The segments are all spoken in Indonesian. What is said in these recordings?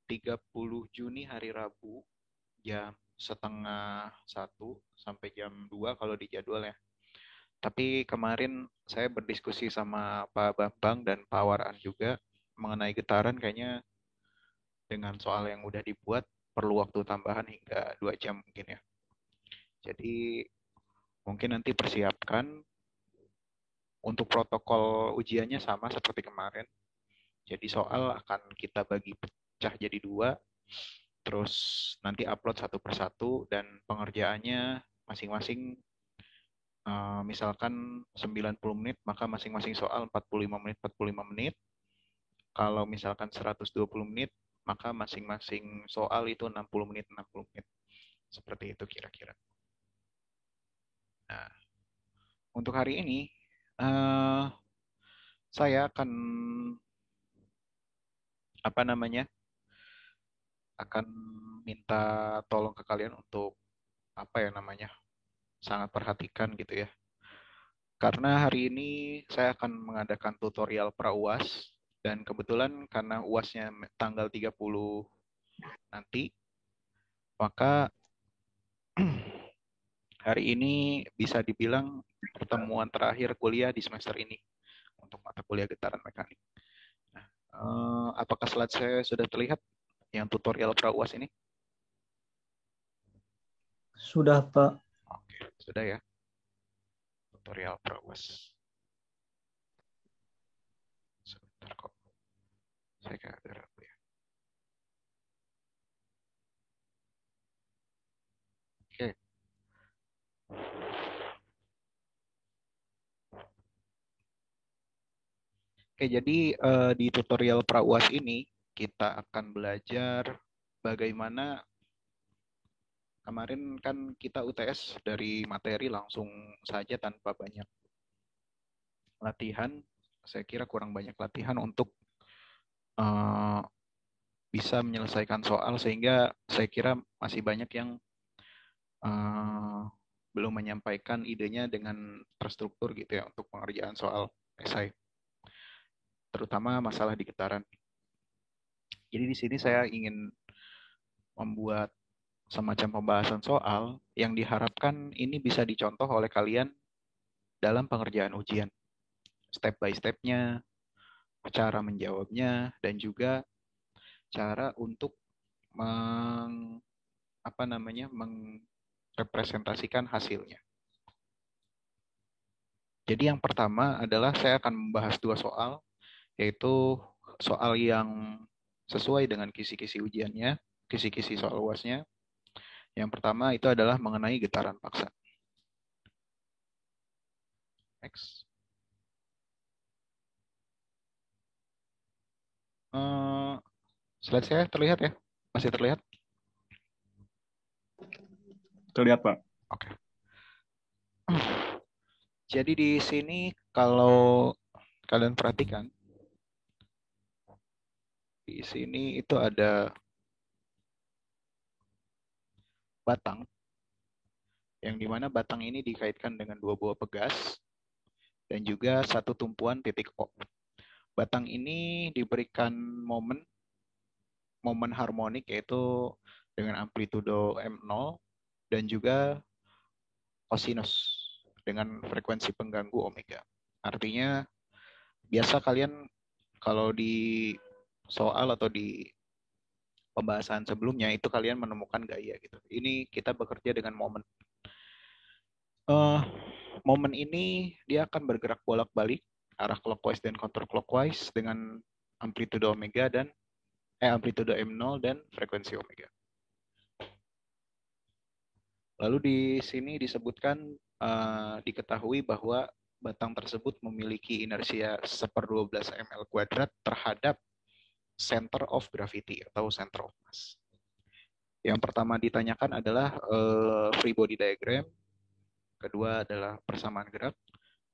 30 Juni hari Rabu jam setengah 1 sampai jam 2 kalau di jadwal ya. Tapi kemarin saya berdiskusi sama Pak Bambang dan Pak Waraan juga mengenai getaran, kayaknya dengan soal yang udah dibuat perlu waktu tambahan hingga 2 jam mungkin ya. Jadi mungkin nanti persiapkan untuk protokol ujiannya sama seperti kemarin. Jadi soal akan kita bagi pecah jadi 2, terus nanti upload satu persatu dan pengerjaannya masing-masing misalkan 90 menit, maka masing-masing soal 45 menit, 45 menit. Kalau misalkan 120 menit, maka masing-masing soal itu 60 menit, 60 menit. Seperti itu kira-kira. Nah, untuk hari ini, saya akan akan minta tolong ke kalian untuk sangat perhatikan gitu ya. Karena hari ini saya akan mengadakan tutorial pra-UAS dan kebetulan karena UASnya tanggal 30 nanti, maka hari ini bisa dibilang pertemuan terakhir kuliah di semester ini untuk mata kuliah getaran mekanik. Nah, apakah slide saya sudah terlihat yang tutorial pra-UAS ini? Sudah, Pak. Oke, sudah ya. Tutorial pra-UAS. Sebentar kok. Saya agak ragu ya. Oke. Oke, jadi di tutorial pra-UAS ini kita akan belajar bagaimana kemarin kan kita UTS dari materi langsung saja tanpa banyak latihan. Saya kira kurang banyak latihan untuk uh, bisa menyelesaikan soal, sehingga saya kira masih banyak yang uh, belum menyampaikan idenya dengan terstruktur gitu ya untuk pengerjaan soal esai, terutama masalah di getaran. Jadi di sini saya ingin membuat semacam pembahasan soal yang diharapkan ini bisa dicontoh oleh kalian dalam pengerjaan ujian. Step by step-nya, cara menjawabnya, dan juga cara untuk merepresentasikan hasilnya. Jadi yang pertama adalah saya akan membahas 2 soal, yaitu soal yang sesuai dengan kisi-kisi ujiannya, kisi-kisi soal UASnya. Yang pertama itu adalah mengenai getaran paksa. Next. Slide saya terlihat ya? Masih terlihat? Terlihat, Pak. Oke. Jadi di sini kalau kalian perhatikan, di sini itu ada batang, yang dimana batang ini dikaitkan dengan 2 buah pegas dan juga 1 tumpuan titik O. Batang ini diberikan momen harmonik, yaitu dengan amplitudo M0 dan juga kosinus dengan frekuensi pengganggu omega. Artinya biasa kalian kalau di soal atau di pembahasan sebelumnya itu kalian menemukan gaya gitu. Ini kita bekerja dengan momen. Momen ini dia akan bergerak bolak-balik arah clockwise dan counterclockwise dengan amplitudo omega dan amplitudo M0 dan frekuensi omega. Lalu di sini disebutkan diketahui bahwa batang tersebut memiliki inersia 1/12 ml kuadrat terhadap center of gravity atau center of mass. Yang pertama ditanyakan adalah free body diagram, kedua adalah persamaan gerak,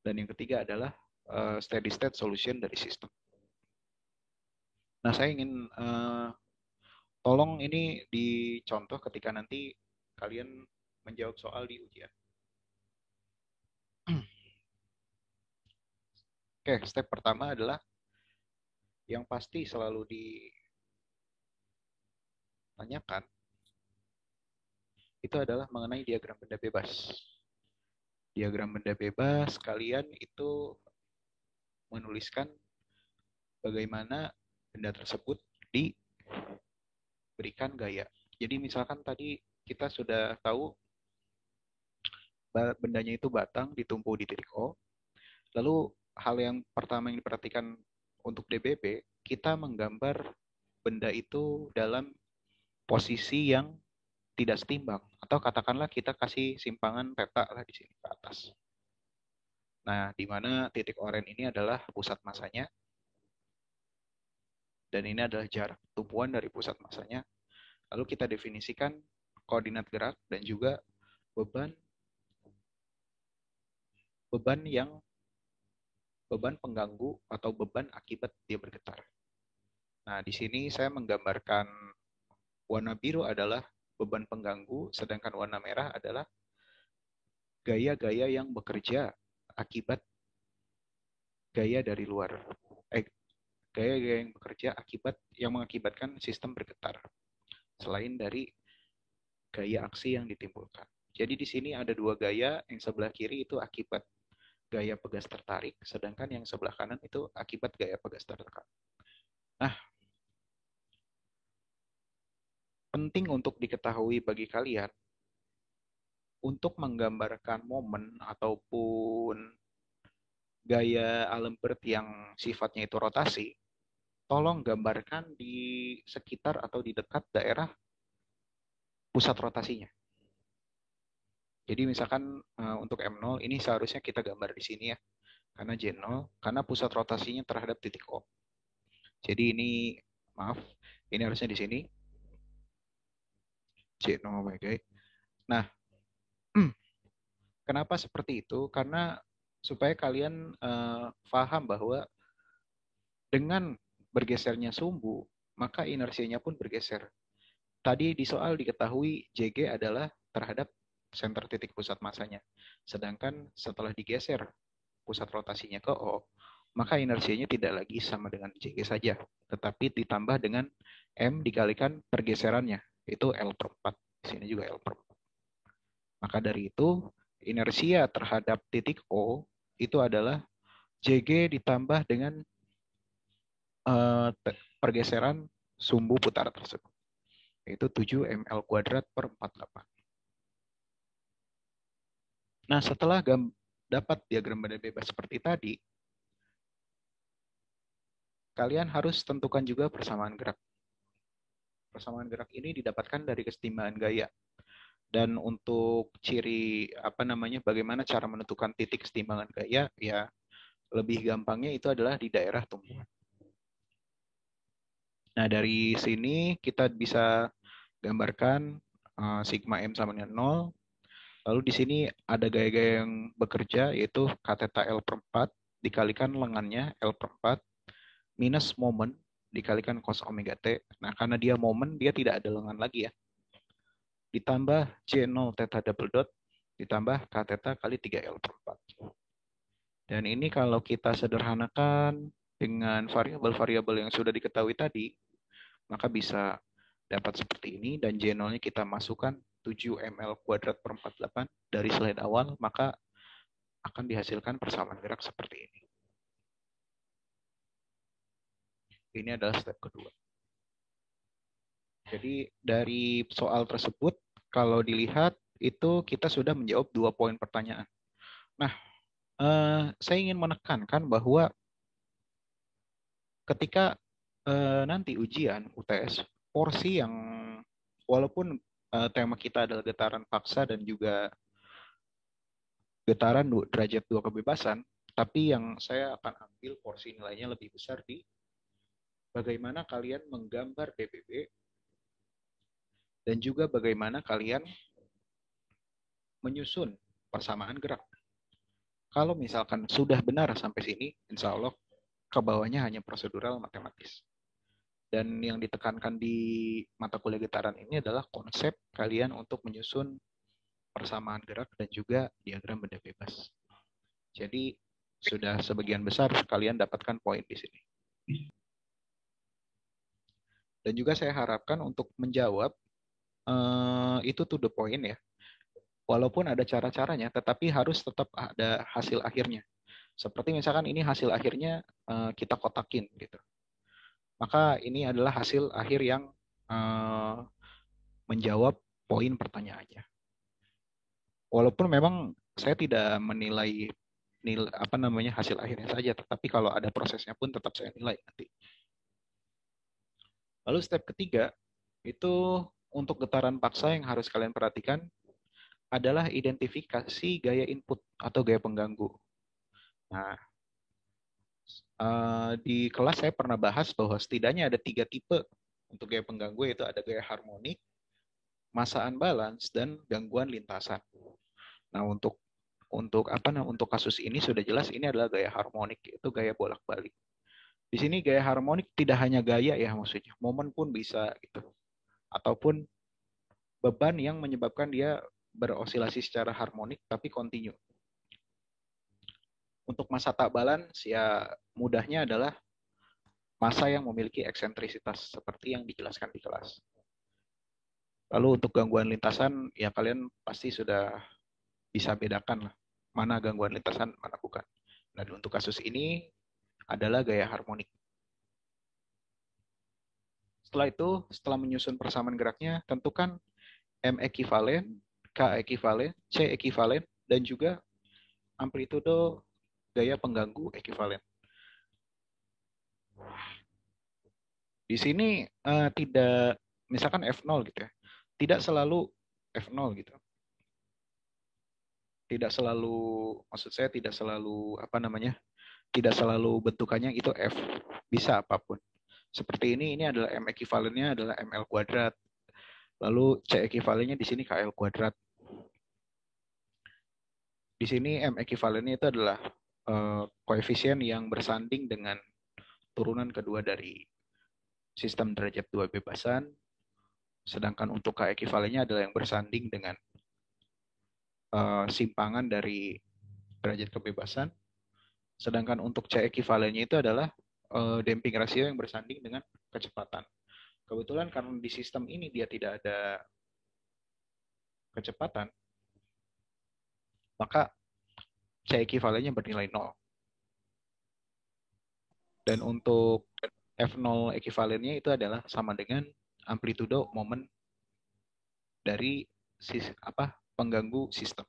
dan yang ketiga adalah steady state solution dari sistem. Nah, saya ingin tolong ini dicontoh ketika nanti kalian menjawab soal di ujian. Oke, step pertama adalah yang pasti selalu tanyakan itu adalah mengenai diagram benda bebas. Diagram benda bebas, kalian itu menuliskan bagaimana benda tersebut diberikan gaya. Jadi misalkan tadi kita sudah tahu bendanya itu batang ditumpu di titik O. Lalu hal yang pertama yang diperhatikan untuk DBB, kita menggambar benda itu dalam posisi yang tidak setimbang. Atau katakanlah kita kasih simpangan peta lah di sini ke atas. Nah, di mana titik oranye ini adalah pusat masanya, dan ini adalah jarak tumpuan dari pusat masanya. Lalu kita definisikan koordinat gerak dan juga beban pengganggu atau beban akibat dia bergetar. Nah, di sini saya menggambarkan warna biru adalah beban pengganggu, sedangkan warna merah adalah gaya-gaya yang bekerja akibat gaya dari luar. Gaya-gaya yang bekerja yang mengakibatkan sistem bergetar. Selain dari gaya aksi yang ditimbulkan. Jadi di sini ada dua gaya, yang sebelah kiri itu akibat gaya pegas tertarik, sedangkan yang sebelah kanan itu akibat gaya pegas tertekan. Nah, penting untuk diketahui bagi kalian, untuk menggambarkan momen ataupun gaya Alembert yang sifatnya itu rotasi, tolong gambarkan di sekitar atau di dekat daerah pusat rotasinya. Jadi misalkan untuk M0 ini seharusnya kita gambar di sini ya, karena J0, karena pusat rotasinya terhadap titik O. Jadi ini, maaf, ini harusnya di sini. J0 bagai. Nah, kenapa seperti itu? Karena supaya kalian paham bahwa dengan bergesernya sumbu, maka inersianya pun bergeser. Tadi di soal diketahui JG adalah terhadap center titik pusat masanya. Sedangkan setelah digeser pusat rotasinya ke O, maka inersianya tidak lagi sama dengan JG saja, tetapi ditambah dengan M dikalikan pergeserannya, itu L/4. Di sini juga L/4. Maka dari itu, inersia terhadap titik O itu adalah JG ditambah dengan pergeseran sumbu putar tersebut, yaitu 7 ml kuadrat per 48. Nah, setelah dapat diagram benda bebas seperti tadi, kalian harus tentukan juga persamaan gerak. Persamaan gerak ini didapatkan dari kesetimbangan gaya. Dan untuk ciri bagaimana cara menentukan titik kesetimbangan gaya, ya lebih gampangnya itu adalah di daerah tumpuan. Nah, dari sini kita bisa gambarkan sigma M sama dengan 0. Lalu di sini ada gaya-gaya yang bekerja, yaitu kateta L/4 dikalikan lengannya L/4 minus momen dikalikan cos omega T. Nah, karena dia momen, dia tidak ada lengan lagi ya. Ditambah J0 theta double dot, ditambah K theta kali 3L/4. Dan ini kalau kita sederhanakan dengan variabel-variabel yang sudah diketahui tadi, maka bisa dapat seperti ini, dan J0-nya kita masukkan 7 ml kuadrat per 48 dari slide awal, maka akan dihasilkan persamaan gerak seperti ini. Ini adalah step kedua. Jadi dari soal tersebut, kalau dilihat, itu kita sudah menjawab 2 poin pertanyaan. Nah, saya ingin menekankan bahwa ketika nanti ujian UTS, porsi yang walaupun tema kita adalah getaran paksa dan juga getaran derajat 2 kebebasan, tapi yang saya akan ambil porsi nilainya lebih besar di bagaimana kalian menggambar DBB dan juga bagaimana kalian menyusun persamaan gerak. Kalau misalkan sudah benar sampai sini, insya Allah ke bawahnya hanya prosedural matematis. Dan yang ditekankan di mata kuliah getaran ini adalah konsep kalian untuk menyusun persamaan gerak dan juga diagram benda bebas. Jadi sudah sebagian besar kalian dapatkan poin di sini. Dan juga saya harapkan untuk menjawab itu to the point ya. Walaupun ada cara-caranya, tetapi harus tetap ada hasil akhirnya. Seperti misalkan ini hasil akhirnya kita kotakin gitu. Maka ini adalah hasil akhir yang menjawab poin pertanyaannya. Walaupun memang saya tidak menilai hasil akhirnya saja, tetapi kalau ada prosesnya pun tetap saya nilai nanti. Lalu step ketiga itu untuk getaran paksa yang harus kalian perhatikan adalah identifikasi gaya input atau gaya pengganggu. Nah, di kelas saya pernah bahas bahwa setidaknya ada 3 tipe untuk gaya pengganggu, yaitu ada gaya harmonik, massa unbalance, dan gangguan lintasan. Nah, untuk kasus ini sudah jelas ini adalah gaya harmonik, itu gaya bolak-balik. Di sini gaya harmonik tidak hanya gaya ya maksudnya, momen pun bisa gitu. Ataupun beban yang menyebabkan dia berosilasi secara harmonik tapi kontinu. Untuk massa tak balance ya mudahnya adalah massa yang memiliki eksentrisitas seperti yang dijelaskan di kelas. Lalu untuk gangguan lintasan ya kalian pasti sudah bisa bedakan lah mana gangguan lintasan, mana bukan. Nah, untuk kasus ini adalah gaya harmonik. Setelah itu, setelah menyusun persamaan geraknya, tentukan M ekivalen, K ekivalen, C ekivalen, dan juga amplitudo gaya pengganggu ekivalen. Di sini tidak, misalkan F0 gitu ya, tidak selalu F0 gitu. Tidak selalu, maksud saya tidak selalu, tidak selalu bentukannya itu F. Bisa apapun. Seperti ini adalah M ekivalennya adalah ML kuadrat. Lalu C ekivalennya di sini KL kuadrat. Di sini M ekivalennya itu adalah koefisien yang bersanding dengan turunan kedua dari sistem derajat 2 bebasan. Sedangkan untuk K ekivalennya adalah yang bersanding dengan simpangan dari derajat kebebasan. Sedangkan untuk C ekivalennya itu adalah damping rasio yang bersanding dengan kecepatan. Kebetulan karena di sistem ini dia tidak ada kecepatan, maka C ekivalennya bernilai 0. Dan untuk F0 ekivalennya itu adalah sama dengan amplitudo momen dari pengganggu sistem.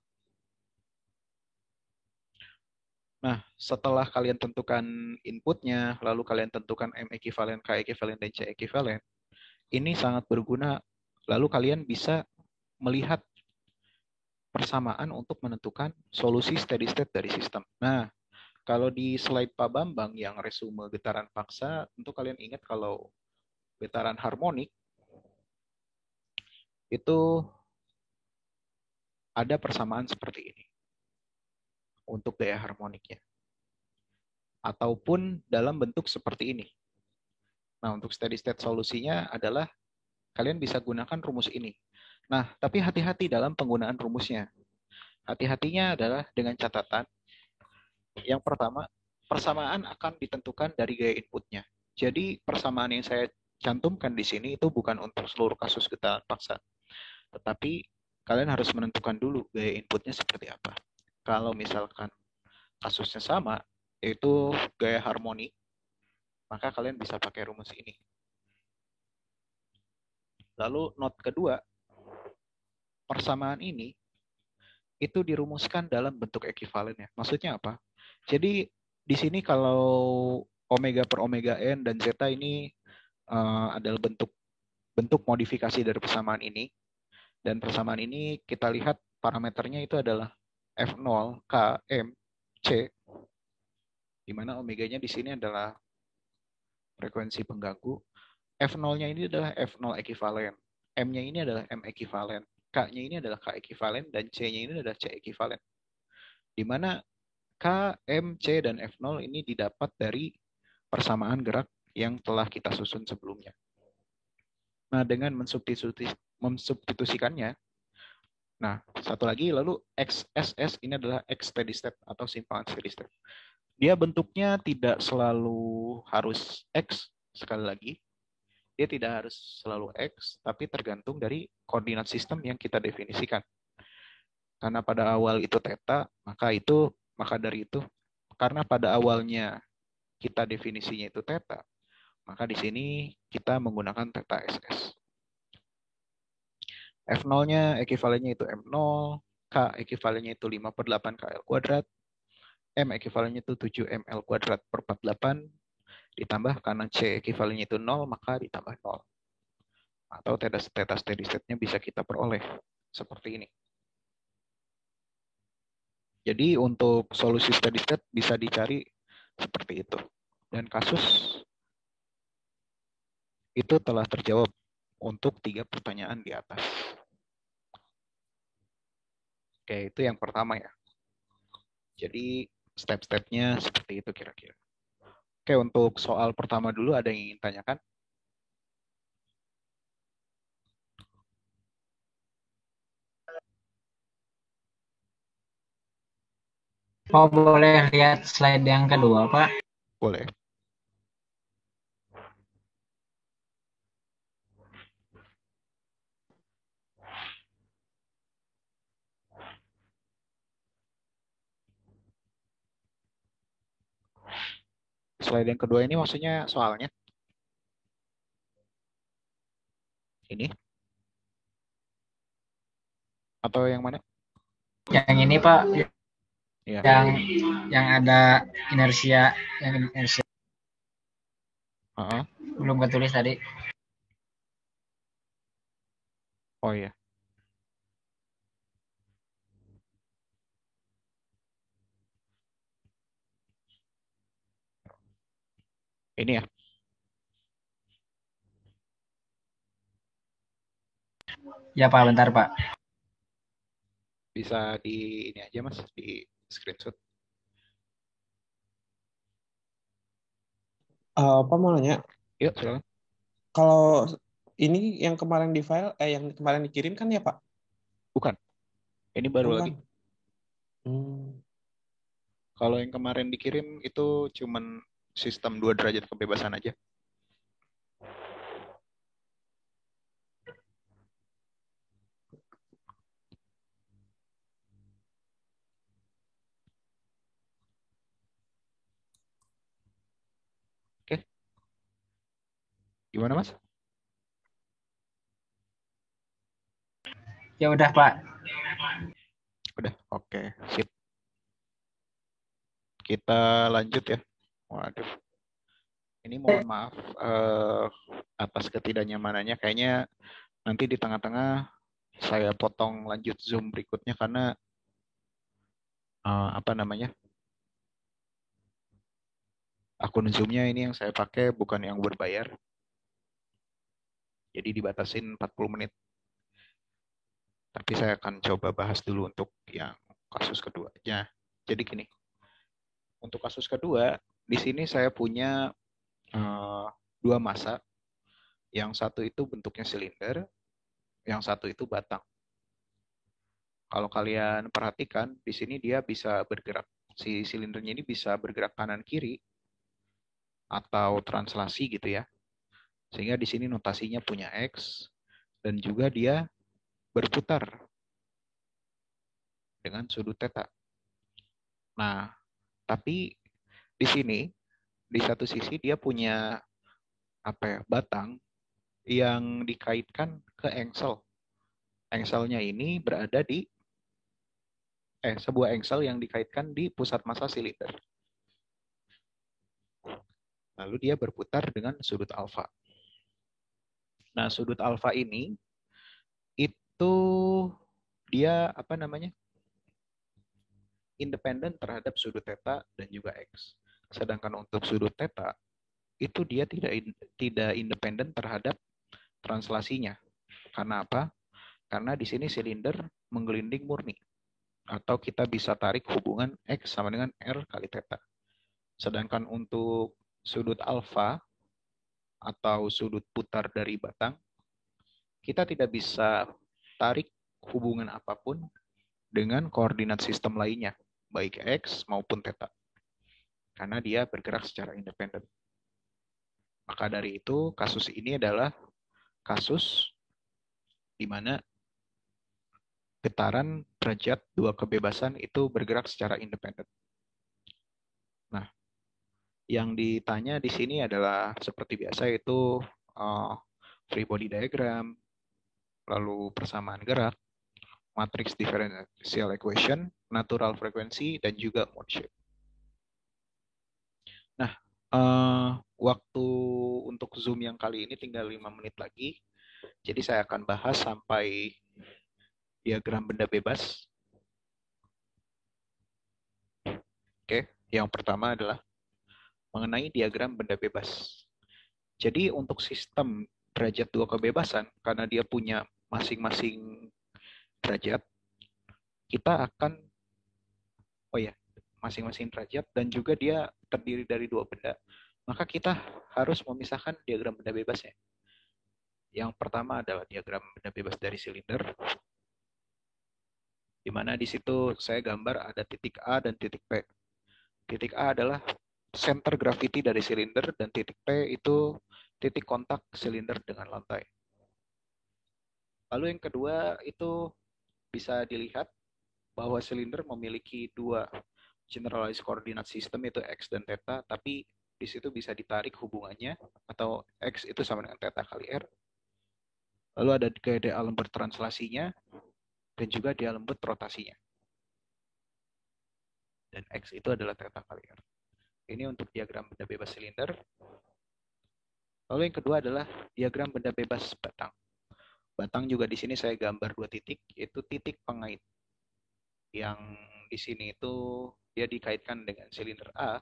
Nah, setelah kalian tentukan inputnya, lalu kalian tentukan M ekivalen, K ekivalen, dan C ekivalen, ini sangat berguna. Lalu kalian bisa melihat persamaan untuk menentukan solusi steady state dari sistem. Nah, kalau di slide Pak Bambang yang resume getaran paksa, tentu kalian ingat kalau getaran harmonik itu ada persamaan seperti ini untuk gaya harmoniknya. Ataupun dalam bentuk seperti ini. Nah, untuk steady state solusinya adalah kalian bisa gunakan rumus ini. Nah, tapi hati-hati dalam penggunaan rumusnya. Hati-hatinya adalah dengan catatan. Yang pertama, persamaan akan ditentukan dari gaya inputnya. Jadi, persamaan yang saya cantumkan di sini itu bukan untuk seluruh kasus getaran paksa. Tetapi, kalian harus menentukan dulu gaya inputnya seperti apa. Kalau misalkan kasusnya sama, yaitu gaya harmonik, maka kalian bisa pakai rumus ini. Lalu note kedua, persamaan ini itu dirumuskan dalam bentuk ekivalen ya. Maksudnya apa? Jadi di sini kalau omega per omega n dan zeta ini adalah bentuk modifikasi dari persamaan ini. Dan persamaan ini kita lihat parameternya itu adalah F0, K, M, C. Di mana omeganya di sini adalah frekuensi pengganggu. F0-nya ini adalah F0 ekivalen. M-nya ini adalah M ekivalen. K-nya ini adalah K ekivalen. Dan C-nya ini adalah C ekivalen. Di mana K, M, C, dan F0 ini didapat dari persamaan gerak yang telah kita susun sebelumnya. Nah, dengan mensubstitusikannya, nah, satu lagi, lalu XSS ini adalah X steady state atau simpangan steady state. Dia bentuknya tidak selalu harus X, sekali lagi. Dia tidak harus selalu X, tapi tergantung dari koordinat sistem yang kita definisikan. Karena pada awal itu theta, maka dari itu, karena pada awalnya kita definisinya itu theta, maka di sini kita menggunakan theta SS. F0-nya ekivalennya itu M0, K ekivalennya itu 5/8 KL kuadrat, M ekivalennya itu 7 ML kuadrat per 48, ditambah karena C ekivalennya itu 0, maka ditambah 0. Atau theta steady state-nya bisa kita peroleh seperti ini. Jadi untuk solusi steady state bisa dicari seperti itu. Dan kasus itu telah terjawab untuk 3 pertanyaan di atas. Oke, itu yang pertama ya. Jadi step-stepnya seperti itu kira-kira. Oke, untuk soal pertama dulu ada yang ingin tanyakan? Oh, boleh lihat slide yang kedua, Pak? Boleh. Slide yang kedua ini maksudnya soalnya? Ini? Atau yang mana? Yang ini, Pak, Ya. yang ada inersia, belum ketulis tadi. Oh iya. Ini ya. Ya, Pak, bentar, Pak. Bisa di ini aja Mas, di screenshot. Pak mau nanya, Yuk, silakan. kalau ini yang kemarin di file, yang kemarin dikirim kan ya Pak? Bukan. Ini baru Bukan. lagi. Kalau yang kemarin dikirim itu cuman sistem 2 derajat kebebasan aja. Oke. Gimana Mas? Ya udah, Pak. Udah, oke. Sip. Kita lanjut ya. Waduh. Ini mohon maaf atas ketidaknyamanannya. Kayaknya nanti di tengah-tengah saya potong lanjut Zoom berikutnya karena akun Zoom-nya ini yang saya pakai bukan yang berbayar. Jadi dibatasin 40 menit. Tapi saya akan coba bahas dulu untuk yang kasus keduanya. Jadi gini, untuk kasus kedua, di sini saya punya 2 massa. Yang satu itu bentuknya silinder, yang satu itu batang. Kalau kalian perhatikan, di sini dia bisa bergerak. Si silindernya ini bisa bergerak kanan kiri atau translasi gitu ya. Sehingga di sini notasinya punya X dan juga dia berputar dengan sudut theta. Nah, tapi di sini di satu sisi dia punya batang yang dikaitkan ke engsel. Engselnya ini berada di sebuah engsel yang dikaitkan di pusat massa silinder. Lalu dia berputar dengan sudut alfa. Nah, sudut alfa ini itu dia independen terhadap sudut theta dan juga X. Sedangkan untuk sudut theta itu dia tidak independen terhadap translasinya. Karena apa? Karena di sini silinder menggelinding murni. Atau kita bisa tarik hubungan X sama dengan R kali theta. Sedangkan untuk sudut alfa atau sudut putar dari batang, kita tidak bisa tarik hubungan apapun dengan koordinat sistem lainnya, baik X maupun theta. Karena dia bergerak secara independen. Maka dari itu, kasus ini adalah kasus di mana getaran derajat dua kebebasan itu bergerak secara independen. Nah, yang ditanya di sini adalah seperti biasa itu free body diagram, lalu persamaan gerak, matrix differential equation, natural frequency, dan juga mode shape. Nah, waktu untuk Zoom yang kali ini tinggal 5 menit lagi. Jadi saya akan bahas sampai diagram benda bebas. Oke, yang pertama adalah mengenai diagram benda bebas. Jadi untuk sistem derajat dua kebebasan, karena dia punya masing-masing derajat, kita akan, masing-masing derajat dan juga dia terdiri dari dua benda, maka kita harus memisahkan diagram benda bebasnya. Yang pertama adalah diagram benda bebas dari silinder, di mana di situ saya gambar ada titik A dan titik P. Titik A adalah center gravity dari silinder dan titik P itu titik kontak silinder dengan lantai. Lalu yang kedua itu bisa dilihat bahwa silinder memiliki dua generalized coordinate system, itu X dan theta, tapi di situ bisa ditarik hubungannya, atau X itu sama dengan theta kali R. Lalu ada gaya D'Alembert translasinya, dan juga D'Alembert rotasinya. Dan X itu adalah theta kali R. Ini untuk diagram benda bebas silinder. Lalu yang kedua adalah diagram benda bebas batang. Batang juga di sini saya gambar dua titik, yaitu titik pengait. Yang di sini itu dia dikaitkan dengan silinder A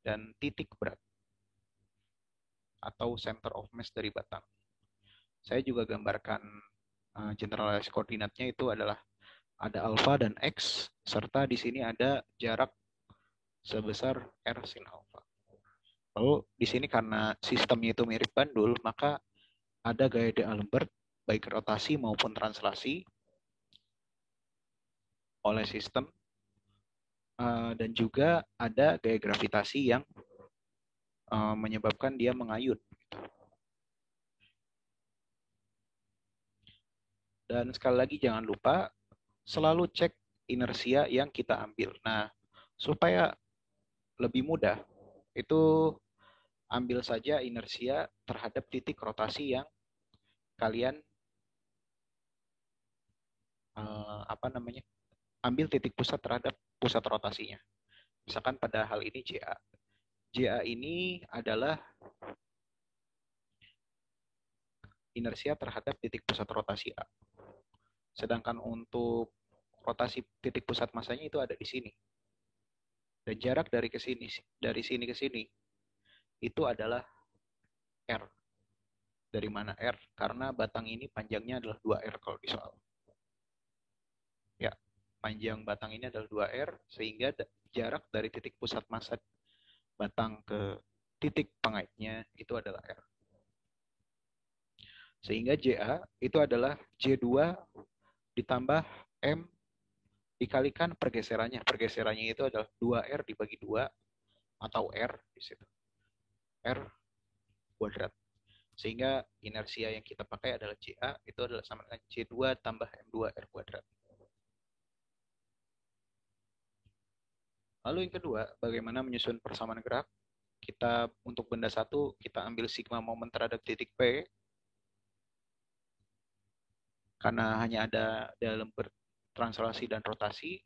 dan titik berat atau center of mass dari batang. Saya juga gambarkan generalized koordinatnya itu adalah ada alfa dan X, serta di sini ada jarak sebesar R sin alfa. Lalu di sini karena sistemnya itu mirip bandul, maka ada gaya D'Alembert baik rotasi maupun translasi oleh sistem, dan juga ada gaya gravitasi yang menyebabkan dia mengayun. Dan sekali lagi jangan lupa selalu cek inersia yang kita ambil. Nah, supaya lebih mudah, itu ambil saja inersia terhadap titik rotasi yang kalian ambil titik pusat terhadap pusat rotasinya. Misalkan pada hal ini JA. JA ini adalah inersia terhadap titik pusat rotasi A. Sedangkan untuk rotasi titik pusat masanya itu ada di sini. Dan jarak dari sini ke sini itu adalah R. Dari mana R? Karena batang ini panjangnya adalah 2R kalau di soal. Ya, panjang batang ini adalah 2R, sehingga jarak dari titik pusat massa batang ke titik pengaitnya itu adalah R. Sehingga JA itu adalah J2 ditambah M dikalikan pergeserannya. Pergeserannya itu adalah 2R dibagi 2 atau R di situ. R kuadrat. Sehingga inersia yang kita pakai adalah JA itu adalah sama dengan J2 tambah M2R kuadrat. Lalu yang kedua, bagaimana menyusun persamaan gerak? Kita untuk benda satu, kita ambil sigma momen terhadap titik P. Karena hanya ada dalam translasi dan rotasi,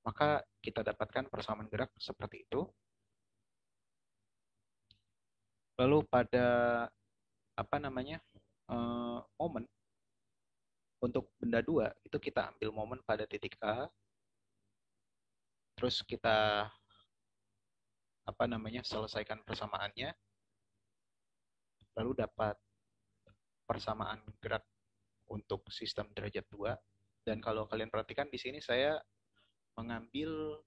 maka kita dapatkan persamaan gerak seperti itu. Lalu pada momen untuk benda dua itu kita ambil momen pada titik A, terus kita selesaikan persamaannya, lalu dapat persamaan gerak untuk sistem derajat 2. Dan kalau kalian perhatikan di sini saya mengambil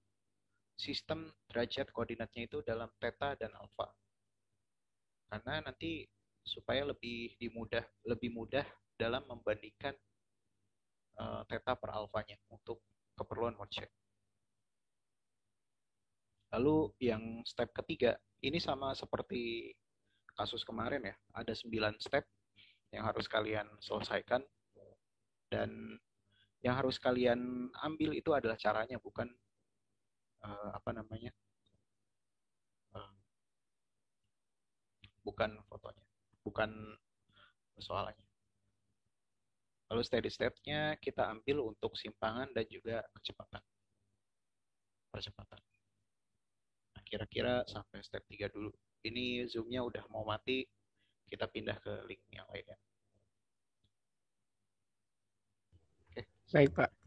sistem derajat koordinatnya itu dalam theta dan alfa. Karena nanti supaya lebih mudah dalam membandingkan theta per alfanya untuk keperluan mode shape. Lalu yang step ketiga, ini sama seperti kasus kemarin ya, ada 9 step yang harus kalian selesaikan, dan yang harus kalian ambil itu adalah caranya, bukan uh, bukan fotonya, bukan persoalannya. Lalu steady step-nya kita ambil untuk simpangan dan juga percepatan. Nah, kira-kira sampai step 3 dulu. Ini Zoom-nya udah mau mati, kita pindah ke link yang lainnya. Oke. Baik, Pak.